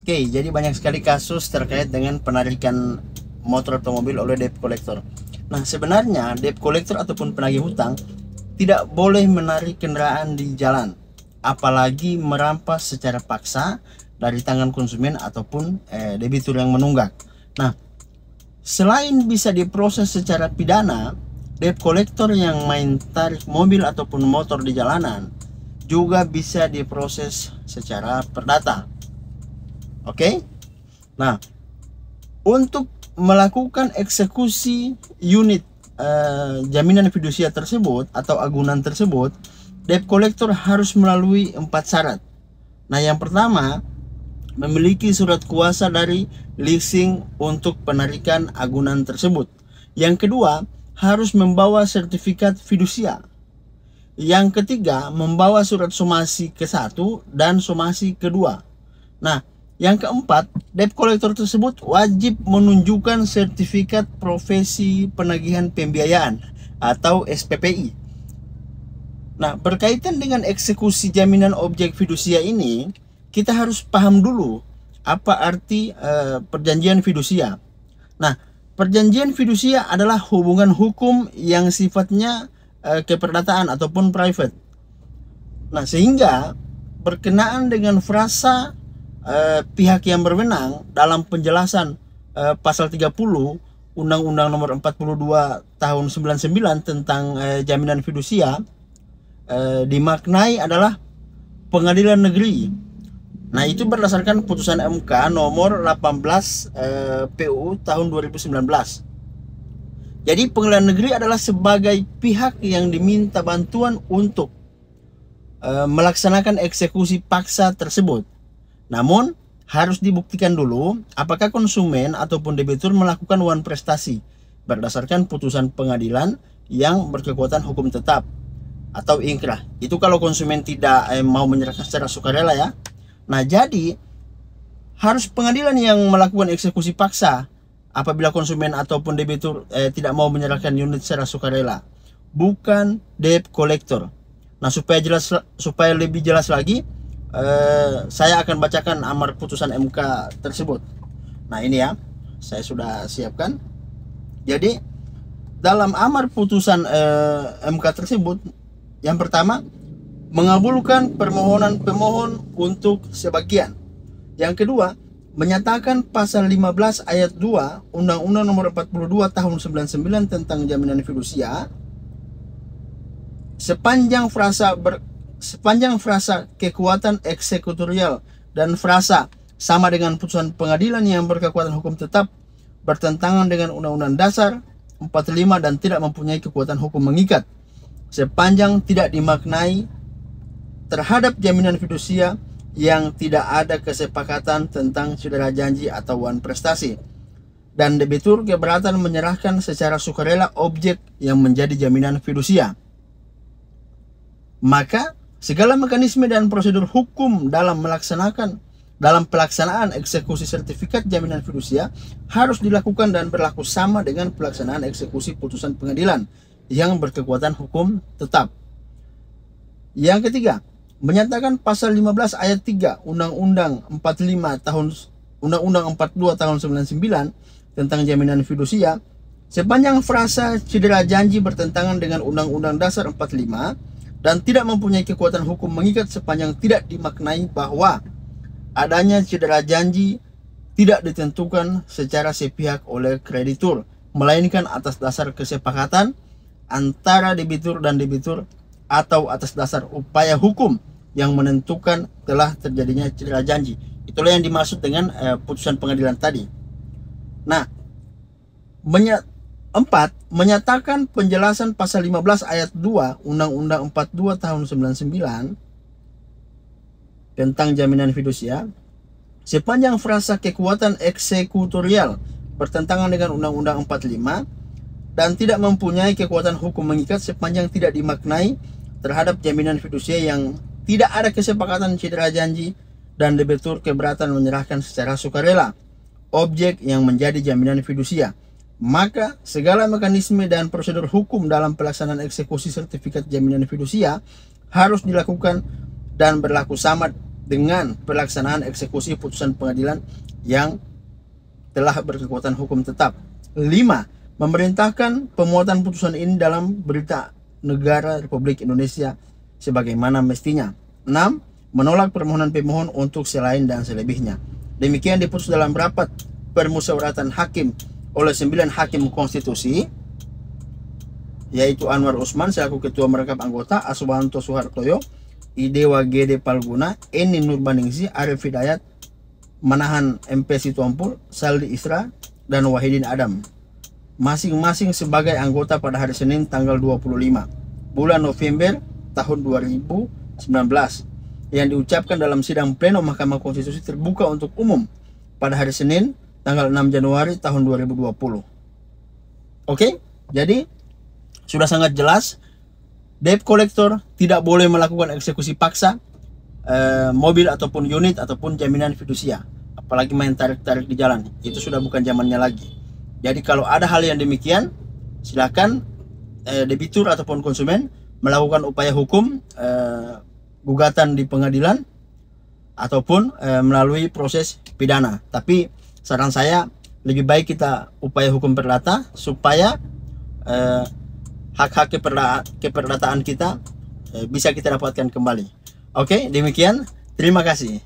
Oke, jadi banyak sekali kasus terkait dengan penarikan motor atau mobil oleh debt collector. Nah, sebenarnya debt collector ataupun penagih hutang tidak boleh menarik kendaraan di jalan, apalagi merampas secara paksa dari tangan konsumen ataupun debitur yang menunggak. Nah, selain bisa diproses secara pidana, debt collector yang main tarik mobil ataupun motor di jalanan juga bisa diproses secara perdata. Oke. Nah, untuk melakukan eksekusi unit jaminan fidusia tersebut atau agunan tersebut, debt collector harus melalui 4 syarat. Nah, yang pertama, memiliki surat kuasa dari leasing untuk penarikan agunan tersebut. Yang kedua, harus membawa sertifikat fidusia. Yang ketiga, membawa surat somasi ke-1 dan somasi ke-2. Nah, yang keempat, debt collector tersebut wajib menunjukkan sertifikat profesi penagihan pembiayaan atau SPPI. Nah, berkaitan dengan eksekusi jaminan objek fidusia ini, kita harus paham dulu apa arti perjanjian fidusia. Nah, perjanjian fidusia adalah hubungan hukum yang sifatnya keperdataan ataupun private. Nah, sehingga berkenaan dengan frasa pihak yang berwenang dalam penjelasan pasal 30 Undang-Undang Nomor 42 Tahun 99 tentang jaminan fidusia dimaknai adalah pengadilan negeri. Nah, itu berdasarkan putusan MK nomor 18 PU tahun 2019. Jadi pengadilan negeri adalah sebagai pihak yang diminta bantuan untuk melaksanakan eksekusi paksa tersebut. Namun, harus dibuktikan dulu apakah konsumen ataupun debitur melakukan wan prestasi berdasarkan putusan pengadilan yang berkekuatan hukum tetap atau ingkrah. Itu kalau konsumen tidak mau menyerahkan secara sukarela ya. Nah, jadi harus pengadilan yang melakukan eksekusi paksa apabila konsumen ataupun debitur tidak mau menyerahkan unit secara sukarela, bukan debt collector. Nah, supaya lebih jelas lagi, saya akan bacakan amar putusan MK tersebut. Nah, ini ya, saya sudah siapkan. Jadi dalam amar putusan MK tersebut, yang pertama, mengabulkan permohonan pemohon untuk sebagian. Yang kedua, menyatakan pasal 15 ayat 2 Undang-Undang Nomor 42 Tahun 99 tentang jaminan fidusia sepanjang frasa kekuatan eksekutorial dan frasa sama dengan putusan pengadilan yang berkekuatan hukum tetap bertentangan dengan Undang-Undang Dasar 45 dan tidak mempunyai kekuatan hukum mengikat sepanjang tidak dimaknai terhadap jaminan fidusia yang tidak ada kesepakatan tentang cedera janji atau wan prestasi dan debitur keberatan menyerahkan secara sukarela objek yang menjadi jaminan fidusia, maka segala mekanisme dan prosedur hukum dalam pelaksanaan eksekusi sertifikat jaminan fidusia harus dilakukan dan berlaku sama dengan pelaksanaan eksekusi putusan pengadilan yang berkekuatan hukum tetap. Yang ketiga, menyatakan pasal 15 ayat 3 Undang-Undang 42 tahun 99 tentang jaminan fidusia sepanjang frasa cedera janji bertentangan dengan Undang-Undang Dasar 45 dan tidak mempunyai kekuatan hukum mengikat sepanjang tidak dimaknai bahwa adanya cedera janji tidak ditentukan secara sepihak oleh kreditur, melainkan atas dasar kesepakatan antara debitur dan debitur atau atas dasar upaya hukum yang menentukan telah terjadinya cedera janji. Itulah yang dimaksud dengan putusan pengadilan tadi. Nah, menyatakan penjelasan pasal 15 ayat 2 Undang-Undang 42 tahun 99 tentang jaminan fidusia sepanjang frasa kekuatan eksekutorial bertentangan dengan Undang-Undang 45 dan tidak mempunyai kekuatan hukum mengikat sepanjang tidak dimaknai terhadap jaminan fidusia yang tidak ada kesepakatan cedera janji dan debitur keberatan menyerahkan secara sukarela objek yang menjadi jaminan fidusia, maka segala mekanisme dan prosedur hukum dalam pelaksanaan eksekusi sertifikat jaminan fidusia harus dilakukan dan berlaku sama dengan pelaksanaan eksekusi putusan pengadilan yang telah berkekuatan hukum tetap. 5. Memerintahkan pemuatan putusan ini dalam berita negara Republik Indonesia sebagaimana mestinya. 6. Menolak permohonan pemohon untuk selain dan selebihnya. Demikian diputus dalam rapat permusyawaratan hakim oleh 9 hakim konstitusi, yaitu Anwar Usman selaku ketua merangkap anggota, Aswanto Suhartoyo, Idewa Gede Palguna, Eni Nurbaningsi, Arif Hidayat, Manahan MP Situampul, Saldi Isra, dan Wahidin Adam, masing-masing sebagai anggota pada hari Senin tanggal 25 bulan November tahun 2019, yang diucapkan dalam sidang pleno Mahkamah Konstitusi terbuka untuk umum pada hari Senin tanggal 6 Januari tahun 2020. Oke, jadi sudah sangat jelas, debt collector tidak boleh melakukan eksekusi paksa mobil ataupun unit ataupun jaminan fidusia, apalagi main tarik-tarik di jalan. Itu sudah bukan zamannya lagi. Jadi kalau ada hal yang demikian, silakan debitur ataupun konsumen melakukan upaya hukum, gugatan di pengadilan ataupun melalui proses pidana. Tapi saran saya lebih baik kita upaya hukum perdata supaya hak-hak keperdataan kita bisa kita dapatkan kembali. Oke, demikian. Terima kasih.